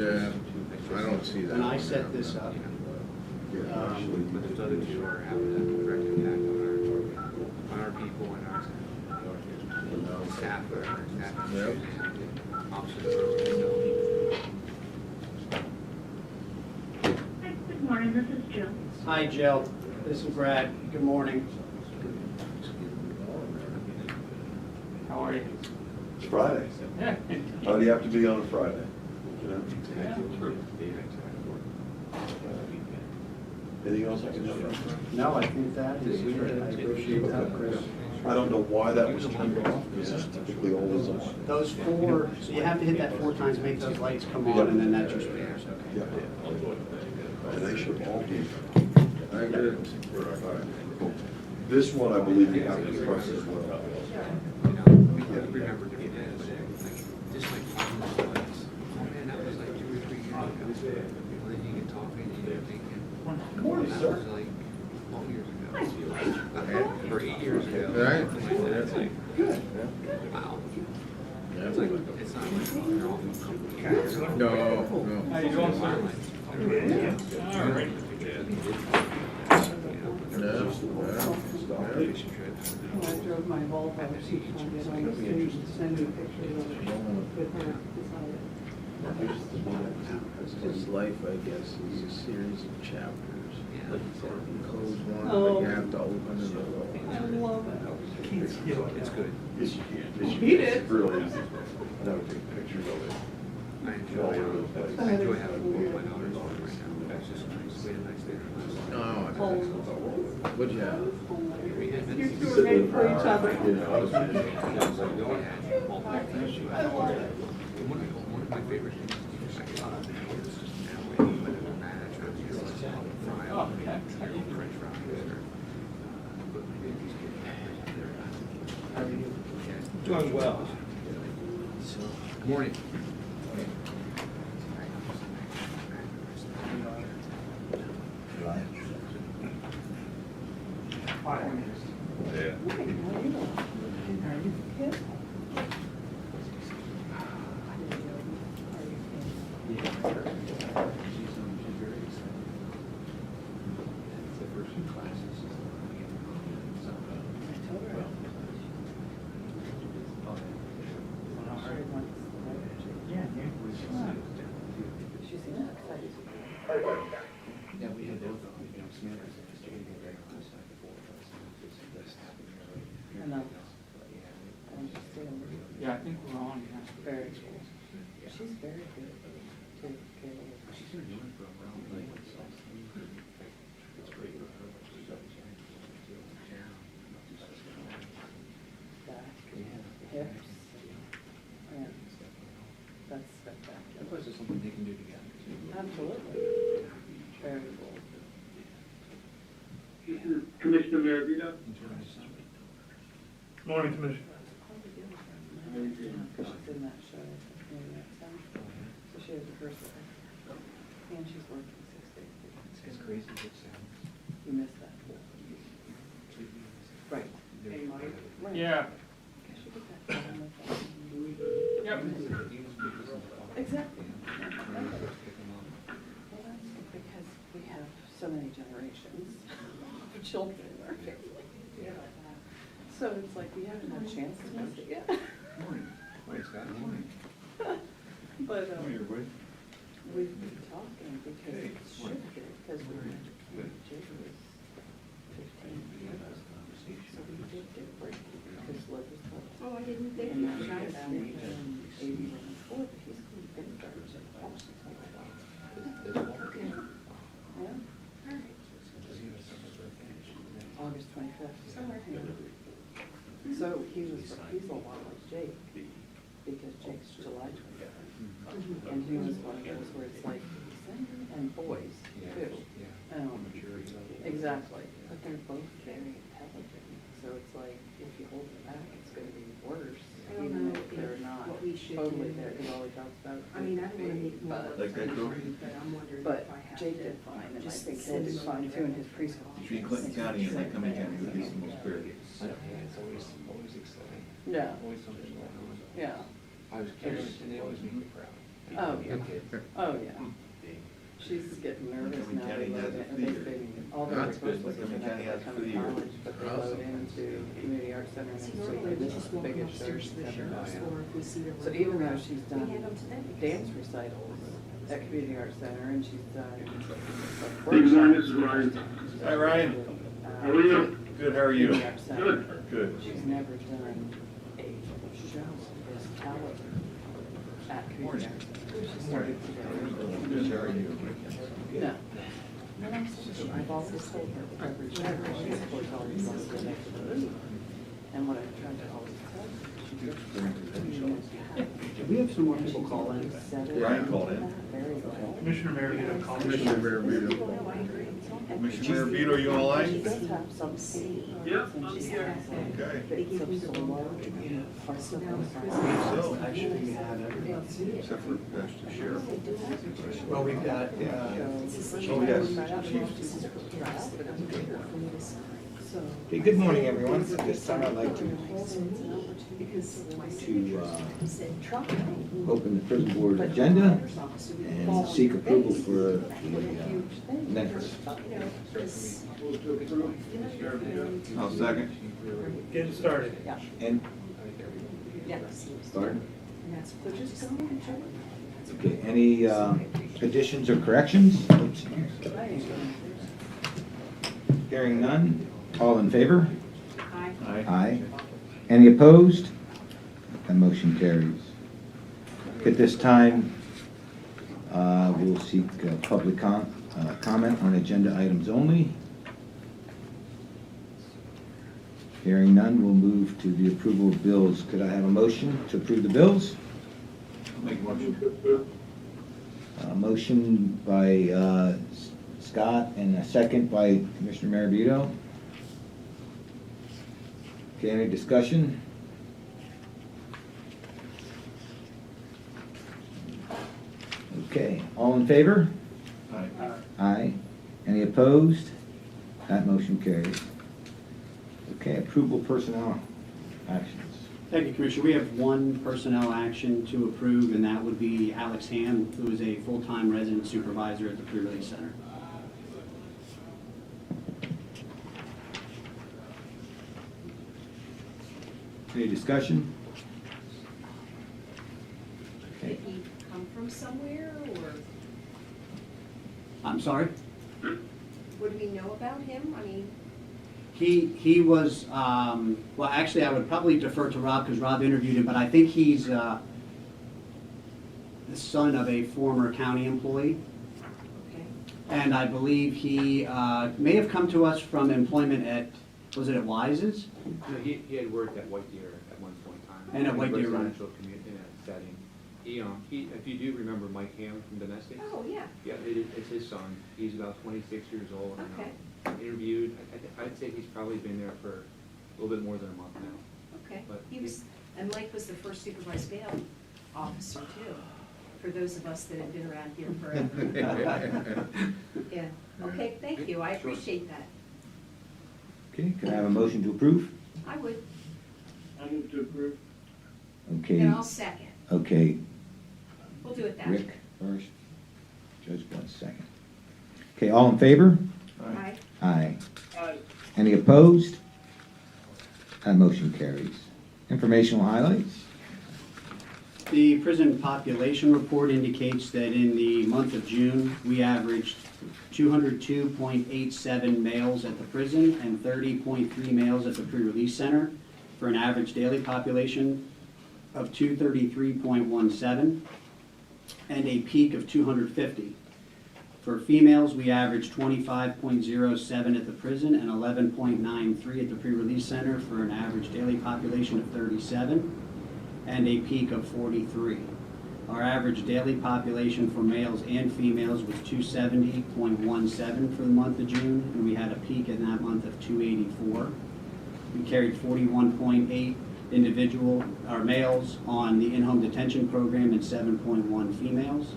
I don't see that. When I set this up, But those other two are having a direct impact on our people and our staff, Yep. officers. Good morning, this is Jill. hi Jill, this is Brad, good morning. How are you? It's Friday. Yeah. How do you have to be on a Friday? You know? Anything else I can help you? No, I think that is good, I appreciate that, Chris. I don't know why that was turned off, because it's typically always on. Those four, so you have to hit that 4 times, make those lights come on, and then that's your speakers, okay? Yeah. And they should all be. I did. Cool. This one, I believe you have to press as well. You know, we remember doing that, but just like finding those lights. Oh man, that was like 2 or 3 years ago. Well, then you get talking and you're thinking, Good morning, that sir. was like 12 years ago. Or 8 years ago. Right. Something like that. It's like, Good. wow. Yeah. It's like, it's not like they're all from companies. No, no. How you doing, sir? All right. Vacation trips. When I drove my Volvo, she was trying to get on the stage and send me pictures of it with her beside His life, I guess, is a series of chapters. Yeah. Like you said, you close one, Oh. but you have to open it. I another. love it. It's good. Yes, you can. Yes, you He can. did. It's really easy. I would take pictures of it. I enjoy having both my daughters on right now. That's just nice. We had a nice day. Oh, what'd you have? You two were made for each other. You know, I was One of my favorite things is I get out of the hours now when you put it in a match or you fry up French fries or Doing well. Good morning. Yeah. Yeah, we had both of them, you know, Smithers and very close before. I know. I understand. Yeah, I think we're on, yeah. Very cool. She's very good to get over. She's been doing it for a while, like, it's great. Back, hips. Yeah. That's spectacular. Plus, it's something they can do together. Absolutely. Very cool. This is Commissioner Maravito. Morning, Commissioner. Because she's in that show, maybe next time. So she has a first day. And she's working 6 days. It's crazy, it sounds. You missed that. Right. Right. Yeah. You should get that done with them. Yep. Exactly. Well, that's because we have so many generations of children in our family. So it's like we haven't had a chance to miss it yet. Morning. Morning, Scott. Morning. But everybody. we've been talking because it should be, because Jake was 15 years. So we did get a break because Liv was 12. Oh, I didn't think And you now were she's nice. down in 80 and 4, but he's going to kindergarten. Yeah. August 25th. So he's a lot like Jake, because Jake's July 25th. And he was one of those where it's like, and boys too. Exactly, but they're both very intelligent, so it's like, if you hold it back, it's gonna be worse, I don't even know if they're not what we should totally do. there, because all he talks about. I mean, I don't want to make more But- work Like that for girl? him, but I'm wondering But if I have Jake to did fine, and I just think he'll do send him fine on too in there. his preschool. Between Clinton County and Lycoming County, he's the most fair. It's always exciting. Yeah, Always something going on. yeah. I was curious, and they always make me proud. Oh, yeah. Oh, yeah. She's getting nervous now. They load in, and all the That's requests good. are coming out of coming college, but they load into Community Arts Center next week, and this is the biggest show she's ever done. So even though she's done dance recitals at Community Arts Center, and she's done Hey, good morning, this is workshops. Ryan. Hi, Ryan. How are you? Good, how are you? Community Arts Center. Good. She's never done a show of this caliber at Community Arts Center. She started today. Good, how are you? No. I've always told her every year, she's always wants to connect to the movie. And what I've tried to always tell her, she Do we have some more people call in? Ryan called in. very well. Commissioner Maravito called. Commissioner Maravito. Commissioner Vito, you all She right? does have some scenes. Yep, And I'm she here. has like Okay. bits of solo and parts of the So, Actually, we have everybody. except for that's the sheriff. Well, we've got, Oh, yes, Okay, good morning, everyone. At this time, I'd like to open the prison board agenda and seek approval for the minutes. I'll second. Getting started. And, start? So just go and check. Okay, any additions or corrections? Hearing none. All in favor? Aye. Aye. Any opposed? That motion carries. At this time, we'll seek public comment on agenda items only. Hearing none, we'll move to the approval of bills. Could I have a motion to approve the bills? Make a motion. Motion by Scott and a second by Commissioner Maravito. Okay, any discussion? Okay, all in favor? Aye. Aye. Any opposed? That motion carries. Okay, approval personnel actions. Thank you, Commissioner. We have one personnel action to approve, and that would be Alex Ham, who is a full-time resident supervisor at the PreRelease Center. Any discussion? Did he come from somewhere, or I'm sorry? what do we know about him? I mean, He was, well, actually, I would probably defer to Rob, because Rob interviewed him, but I think he's the son of a former county employee. okay, And I believe he may have come to us from employment at, was it at Wise's? No, he had worked at White Deer at one point in time. And at White Deer, right. Residential community setting. He, if you do remember Mike Ham from Domestics? oh, yeah, Yeah, it's his son. He's about 26 years old. And, Okay. Interviewed, I'd say he's probably been there for a little bit more than a month now. okay. But He was, and Mike was the first supervised bail officer too, for those of us that have been around here forever. Yeah, okay, thank you, I appreciate that. Okay, can I have a motion to approve? I would, I move to approve. Okay, and I'll second. okay, We'll do it that way. Rick first, Judge Blunt second. Okay, all in favor? Aye. Aye. Aye. Any opposed? That motion carries. Informational highlights? The prison population report indicates that in the month of June, we averaged 202.87 males at the prison and 30.3 males at the pre-release center, for an average daily population of 233.17 and a peak of 250. For females, we averaged 25.07 at the prison and 11.93 at the pre-release center, for an average daily population of 37 and a peak of 43. Our average daily population for males and females was 270.17 for the month of June, and we had a peak in that month of 284. We carried 41.8 males on the in-home detention program and 7.1 females.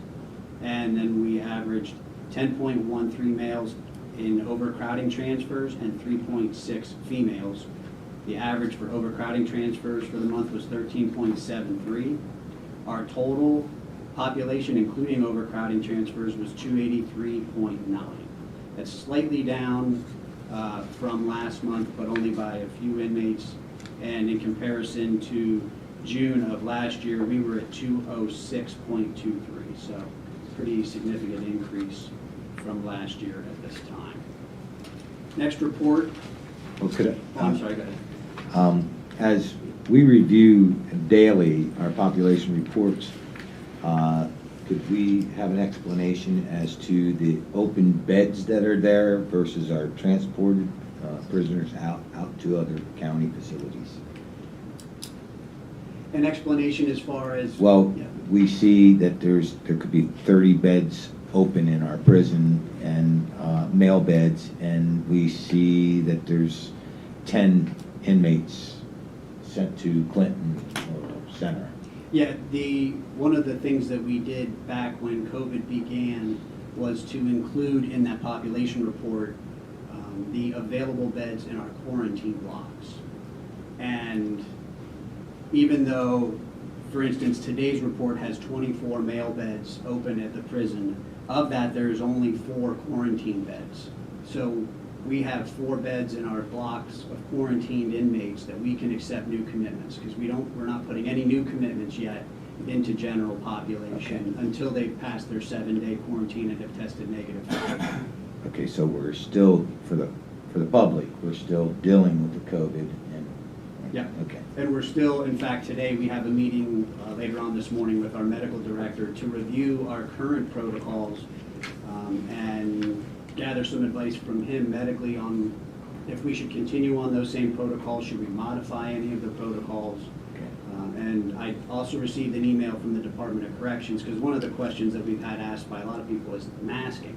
And then we averaged 10.13 males in overcrowding transfers and 3.6 females. The average for overcrowding transfers for the month was 13.73. Our total population, including overcrowding transfers, was 283.9. That's slightly down from last month, but only by a few inmates. And in comparison to June of last year, we were at 206.23, so pretty significant increase from last year at this time. Next report. Well, could Oh, I'm sorry, go ahead. As we review daily our population reports, could we have an explanation as to the open beds that are there versus our transported prisoners out to other county facilities? An explanation as far as? Well, Yeah. we see that there could be 30 beds open in our prison and male beds, and we see that there's 10 inmates sent to Clinton or Center. Yeah, one of the things that we did back when COVID began was to include in that population report the available beds in our quarantine blocks. And even though, for instance, today's report has 24 male beds open at the prison, of that there's only 4 quarantine beds. So we have 4 beds in our blocks of quarantined inmates that we can accept new commitments, because we're not putting any new commitments yet into general population until they've passed their 7-day quarantine and have tested negative. Okay, so we're still, for the public, we're still dealing with the COVID and. Yeah. Okay. And we're still, in fact, today we have a meeting later on this morning with our medical director to review our current protocols and gather some advice from him medically on if we should continue on those same protocols, should we modify any of the protocols. And I also received an email from the Department of Corrections, because one of the questions that we've had asked by a lot of people is masking.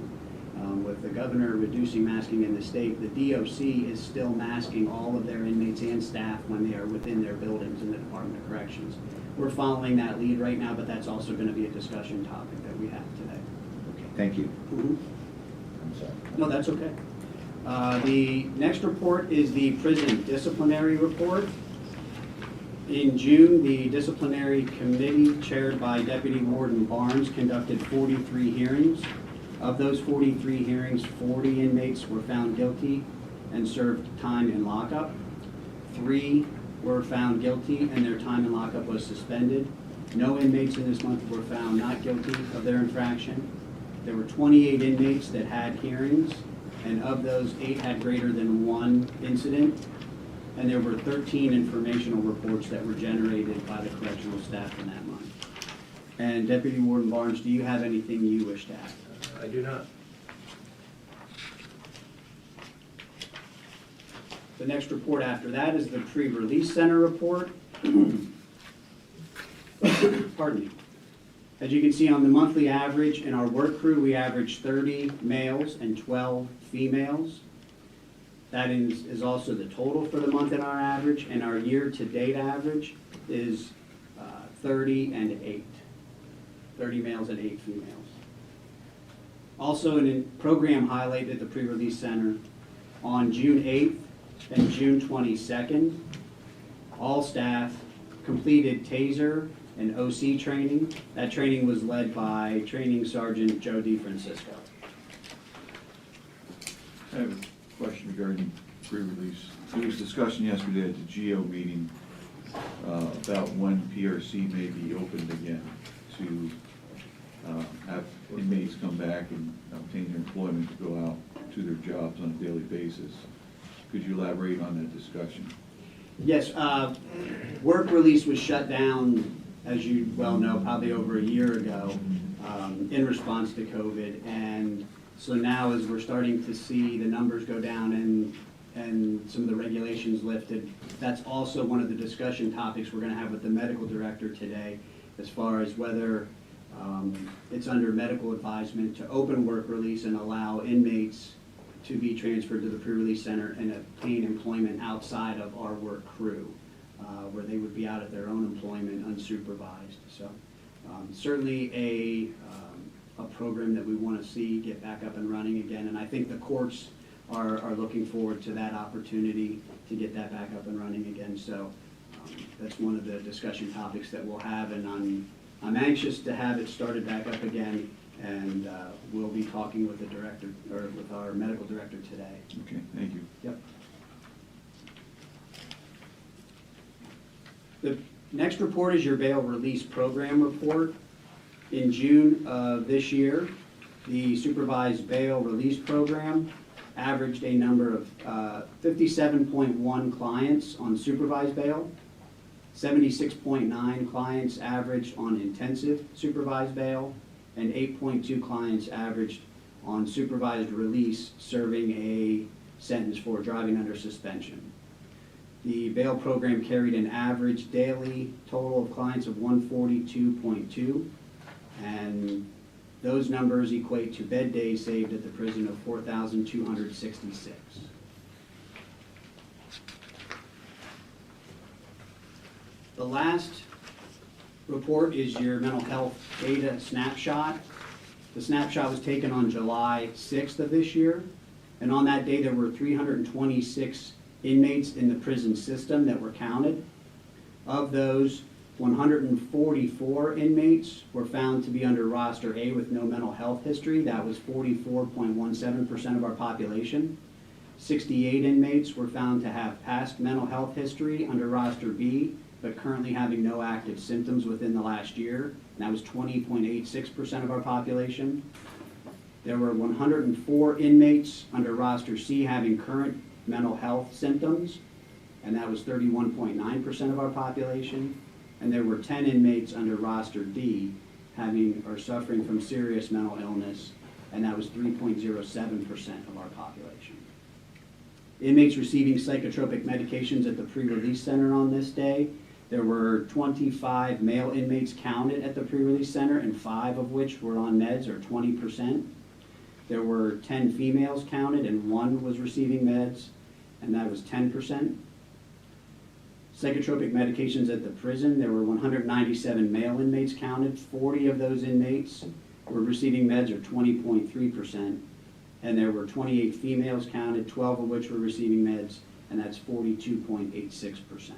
With the governor reducing masking in the state, the DOC is still masking all of their inmates and staff when they are within their buildings in the Department of Corrections. We're following that lead right now, but that's also going to be a discussion topic that we have today. Okay, thank you. Mhm. I'm sorry. No, that's okay. The next report is the prison disciplinary report. In June, the disciplinary committee chaired by Deputy Warden Barnes conducted 43 hearings. Of those 43 hearings, 40 inmates were found guilty and served time in lockup. 3 were found guilty and their time in lockup was suspended. No inmates in this month were found not guilty of their infraction. There were 28 inmates that had hearings, and of those, 8 had greater than 1 incident. And there were 13 informational reports that were generated by the correctional staff in that month. And Deputy Warden Barnes, do you have anything you wish to add? I do not. The next report after that is the pre-release center report. Pardon me. As you can see on the monthly average, in our work crew, we average 30 males and 12 females. That is also the total for the month in our average, and our year-to-date average is 30 and 8. 30 males and 8 females. Also, in a program highlight at the pre-release center, on June 8th and June 22nd, all staff completed TASER and OC training. That training was led by Training Sergeant Joe DeFrancisco. I have a question regarding pre-release. There was discussion yesterday at the GO meeting about when PRC may be opened again to have inmates come back and obtain their employment to go out to their jobs on a daily basis. Could you elaborate on that discussion? Yes, work release was shut down, as you well know, probably over a year ago in response to COVID. And so now as we're starting to see the numbers go down and some of the regulations lifted, that's also one of the discussion topics we're going to have with the medical director today, as far as whether it's under medical advisement to open work release and allow inmates to be transferred to the pre-release center and obtain employment outside of our work crew, where they would be out at their own employment unsupervised. So certainly a program that we want to see get back up and running again, and I think the courts are looking forward to that opportunity to get that back up and running again. So that's one of the discussion topics that we'll have, and I'm anxious to have it started back up again, and we'll be talking with the director, or with our medical director today. Okay, thank you. Yep. The next report is your bail release program report. In June of this year, the supervised bail release program averaged a number of 57.1 clients on supervised bail, 76.9 clients averaged on intensive supervised bail, and 8.2 clients averaged on supervised release serving a sentence for driving under suspension. The bail program carried an average daily total of clients of 142.2, and those numbers equate to bed days saved at the prison of 4,266. The last report is your mental health data snapshot. The snapshot was taken on July 6th of this year, and on that day there were 326 inmates in the prison system that were counted. Of those, 144 inmates were found to be under roster A with no mental health history. That was 44.17% of our population. 68 inmates were found to have past mental health history under roster B, but currently having no active symptoms within the last year. And that was 20.86% of our population. There were 104 inmates under roster C having current mental health symptoms, and that was 31.9% of our population. And there were 10 inmates under roster D having or suffering from serious mental illness, and that was 3.07% of our population. Inmates receiving psychotropic medications at the pre-release center on this day, there were 25 male inmates counted at the pre-release center, and 5 of which were on meds, or 20%. There were 10 females counted, and 1 was receiving meds, and that was 10%. Psychotropic medications at the prison, there were 197 male inmates counted. 40 of those inmates were receiving meds, or 20.3%. And there were 28 females counted, 12 of which were receiving meds, and that's 42.86%.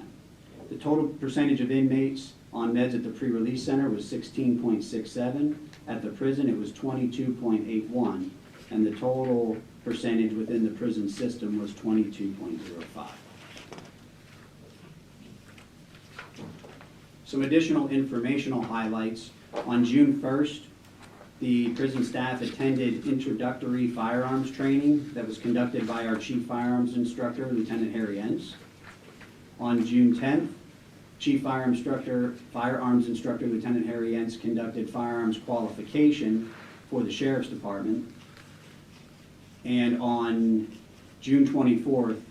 The total percentage of inmates on meds at the pre-release center was 16.67. At the prison, it was 22.81. And the total percentage within the prison system was 22.05. Some additional informational highlights. On June 1st, the prison staff attended introductory firearms training that was conducted by our Chief Firearms Instructor, Lieutenant Harry Entz. On June 10th, Chief Firearms Instructor Lieutenant Harry Entz conducted firearms qualification for the Sheriff's Department. And on June 24th,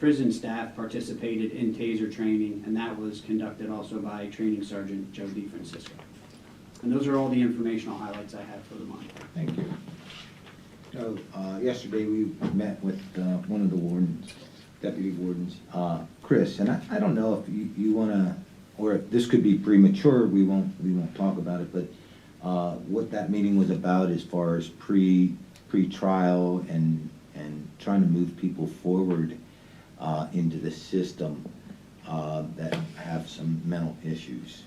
prison staff participated in taser training, and that was conducted also by Training Sergeant Joe DeFrancisco. And those are all the informational highlights I have for the month. Thank you. So, yesterday we met with one of the wardens, deputy wardens, Chris, and I don't know if you want to, or if this could be premature, we won't talk about it, but what that meeting was about as far as pre-trial and trying to move people forward into the system that have some mental issues.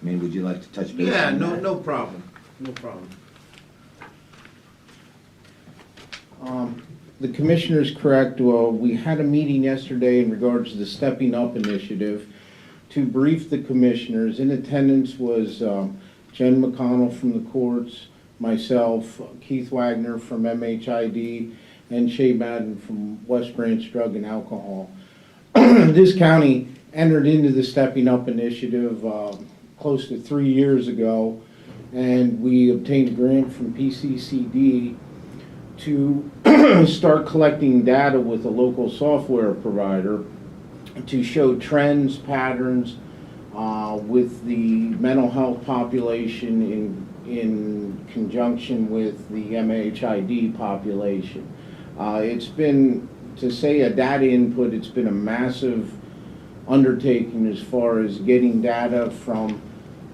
I mean, would you like to touch base on that? No problem. No problem. The commissioner's correct. We had a meeting yesterday in regards to the Stepping Up initiative. To brief the commissioners, in attendance was Jen McConnell from the courts, myself, Keith Wagner from MHID, and Shay Madden from West Branch Drug and Alcohol. This county entered into the Stepping Up initiative close to 3 years ago, and we obtained a grant from PCCD to start collecting data with a local software provider to show trends, patterns with the mental health population in conjunction with the MHID population. It's been, to say a data input, it's been a massive undertaking as far as getting data from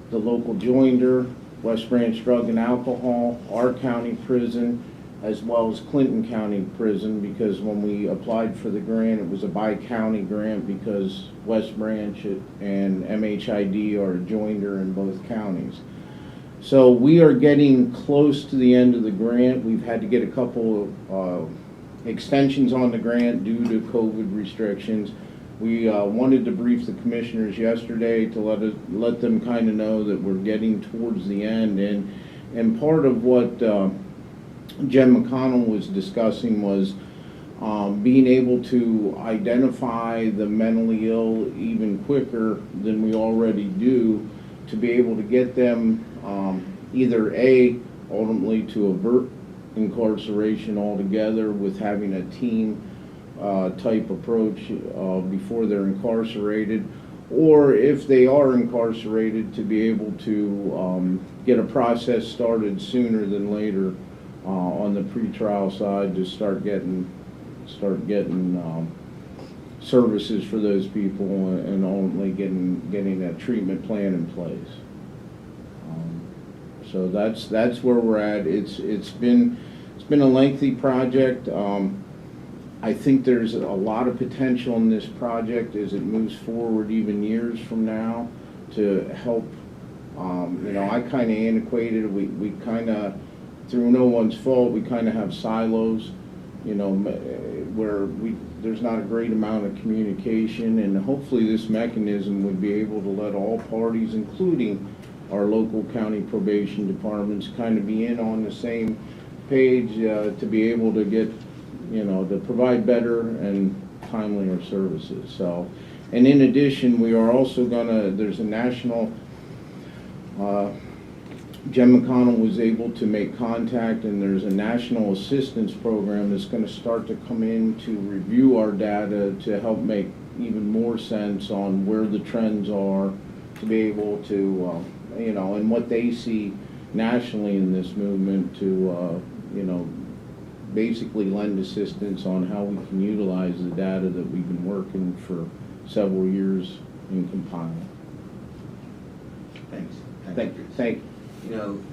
the local joinder, West Branch Drug and Alcohol, our county prison, as well as Clinton County Prison, because when we applied for the grant, it was a bi-county grant because West Branch and MHID are a joinder in both counties. So we are getting close to the end of the grant. We've had to get a couple of extensions on the grant due to COVID restrictions. We wanted to brief the commissioners yesterday to let them kind of know that we're getting towards the end. And part of what Jen McConnell was discussing was being able to identify the mentally ill even quicker than we already do, to be able to get them either ultimately to avert incarceration altogether with having a team type approach before they're incarcerated, or if they are incarcerated, to be able to get a process started sooner than later on the pretrial side to start getting services for those people and ultimately getting a treatment plan in place. So that's where we're at. It's been a lengthy project. I think there's a lot of potential in this project as it moves forward, even years from now, to help. I kind of antiquated. We kind of, through no one's fault, we kind of have silos, where there's not a great amount of communication, and hopefully this mechanism would be able to let all parties, including our local county probation departments, kind of be in on the same page to be able to get, to provide better and timelier services. So, and in addition, we are also there's a national, Jen McConnell was able to make contact, and there's a national assistance program that's going to start to come in to review our data to help make even more sense on where the trends are, to be able to, and what they see nationally in this movement to, basically lend assistance on how we can utilize the data that we've been working for several years in compiling. Thanks. Thank you.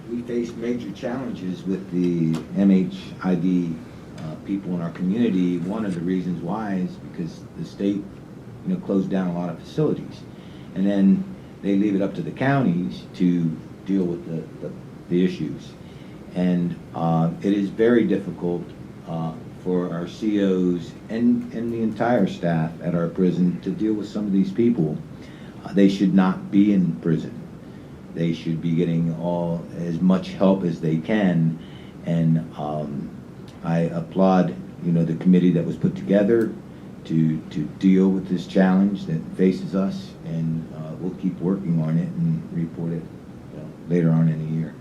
We face major challenges with the MHID people in our community. One of the reasons why is because the state, closed down a lot of facilities, and then they leave it up to the counties to deal with the issues. And it is very difficult for our COs and the entire staff at our prison to deal with some of these people. They should not be in prison. They should be getting as much help as they can. And I applaud, the committee that was put together to deal with this challenge that faces us, and we'll keep working on it and report it later on in the year.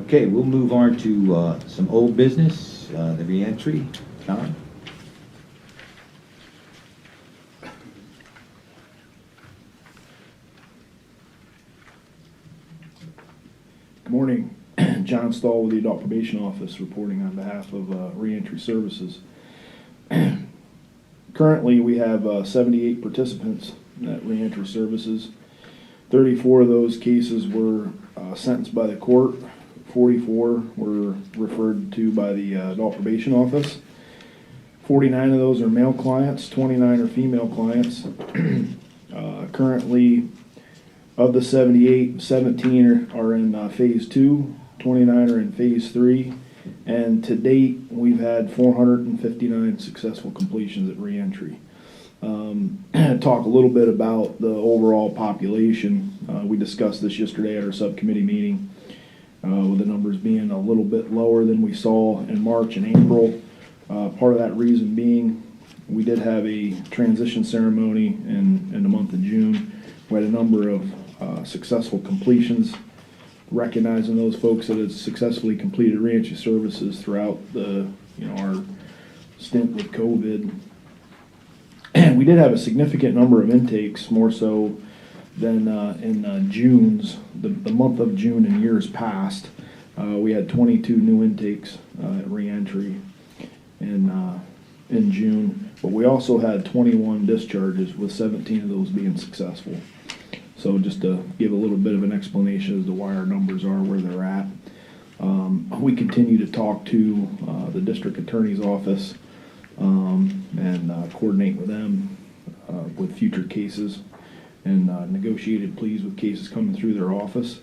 Okay, we'll move on to some old business, the reentry. John? Good morning. John Stahl with the Adult Probation Office, reporting on behalf of Reentry Services. Currently, we have 78 participants at Reentry Services. 34 of those cases were sentenced by the court. 44 were referred to by the Adult Probation Office. 49 of those are male clients, 29 are female clients. Currently, of the 78, 17 are in phase 2, 29 are in phase 3, and to date, we've had 459 successful completions at reentry. Talk a little bit about the overall population. We discussed this yesterday at our subcommittee meeting, with the numbers being a little bit lower than we saw in March and April. Part of that reason being, we did have a transition ceremony in the month of June. We had a number of successful completions, recognizing those folks that had successfully completed reentry services throughout our stint with COVID. We did have a significant number of intakes, more so than in the month of June in years past. We had 22 new intakes at reentry in June, but we also had 21 discharges, with 17 of those being successful. So just to give a little bit of an explanation as to why our numbers are where they're at. We continue to talk to the district attorney's office and coordinate with them with future cases and negotiated pleas with cases coming through their office.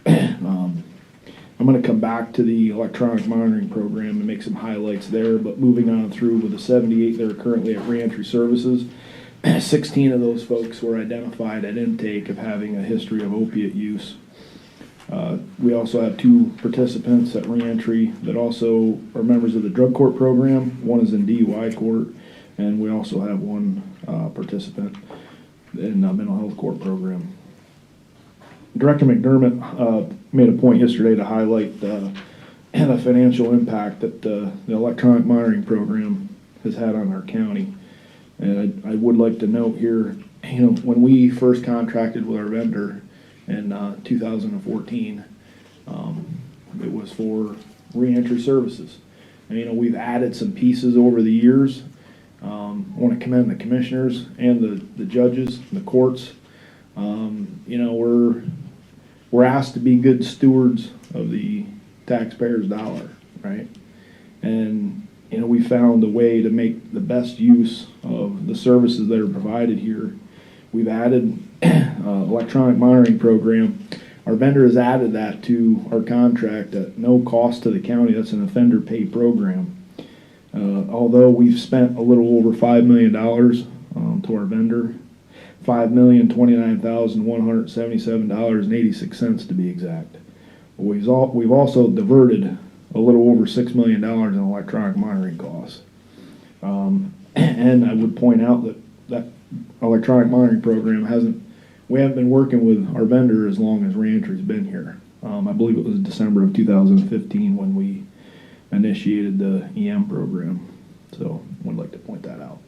I'm going to come back to the electronic monitoring program and make some highlights there, but moving on through with the 78 that are currently at Reentry Services, 16 of those folks were identified at intake of having a history of opiate use. We also have 2 participants at Reentry that also are members of the drug court program. One is in DUI court, and we also have 1 participant in the mental health court program. Director McDermott made a point yesterday to highlight the financial impact that the electronic monitoring program has had on our county. And I would like to note here, when we first contracted with our vendor in 2014, it was for Reentry Services. And, we've added some pieces over the years. I want to commend the commissioners and the judges and the courts. We're asked to be good stewards of the taxpayer's dollar, right? And, we found a way to make the best use of the services that are provided here. We've added electronic monitoring program. Our vendor has added that to our contract at no cost to the county. That's an offender pay program. Although we've spent a little over $5 million to our vendor, $5,029,177.86 to be exact. We've also diverted a little over $6 million in electronic monitoring costs. And I would point out that electronic monitoring program we haven't been working with our vendor as long as Reentry's been here. I believe it was December of 2015 when we initiated the EM program. So I would like to point that out.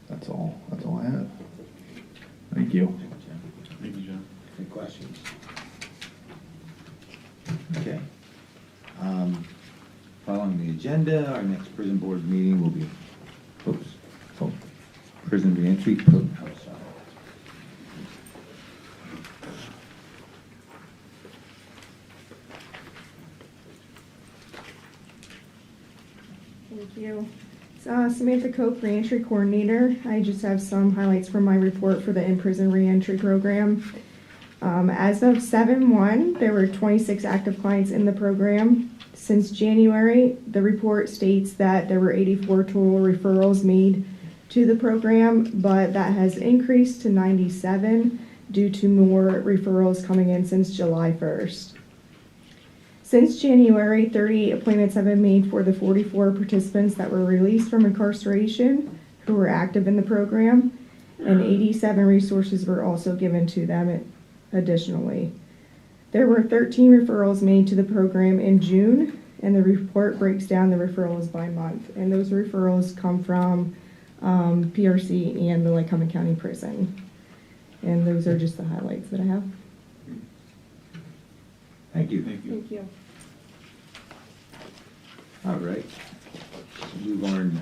That's all I have. Thank you. Thank you, John. Any questions? Okay. Following the agenda, our next prison board meeting will be, prison reentry. Thank you. Samantha Cope, Reentry Coordinator. I just have some highlights from my report for the InPrison Reentry program. As of 7/1, there were 26 active clients in the program. Since January, the report states that there were 84 total referrals made to the program, but that has increased to 97 due to more referrals coming in since July 1st. Since January, 38 appointments have been made for the 44 participants that were released from incarceration who were active in the program, and 87 resources were also given to them additionally. There were 13 referrals made to the program in June, and the report breaks down the referrals by month, and those referrals come from PRC and the Lycoming County Prison. And those are just the highlights that I have. Thank you. Thank you. Thank you. All right. Move on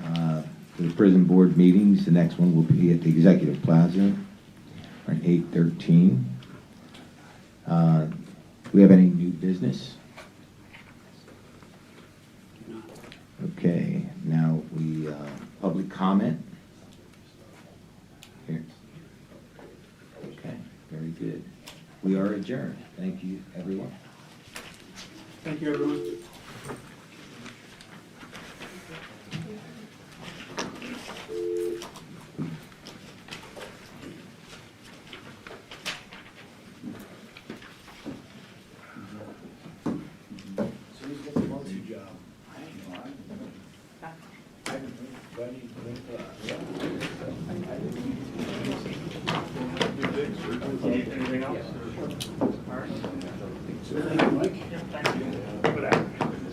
to the prison board meetings. The next one will be at the Executive Plaza on 8/13. Do we have any new business? Okay, now public comment. Here. Okay, very good. We are adjourned. Thank you, everyone. Thank you, everyone. Anything else?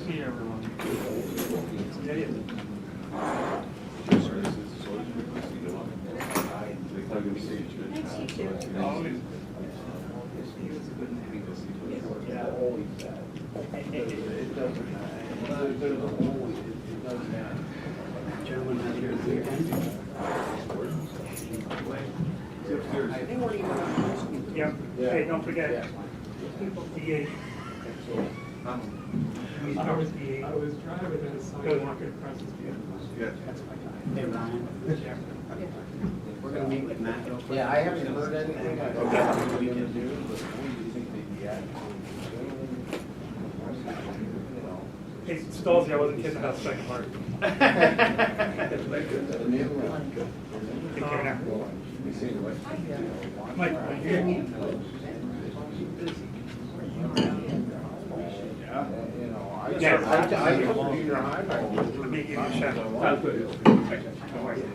See everyone. Gentlemen, have a good weekend. Yep. Hey, don't forget. The 8th. I was driving and I saw you walking across the street. Yeah. Hey, Ryan. We're gonna meet with Matt real quick. Yeah, I haven't heard anything. I don't know what we're gonna do, but when do you think they'd be at? Hey, Stolzy, I wasn't kidding about the second part. Take care now. Mike, right here. Yeah, I took junior high back then. let me give you a shout out. How are you?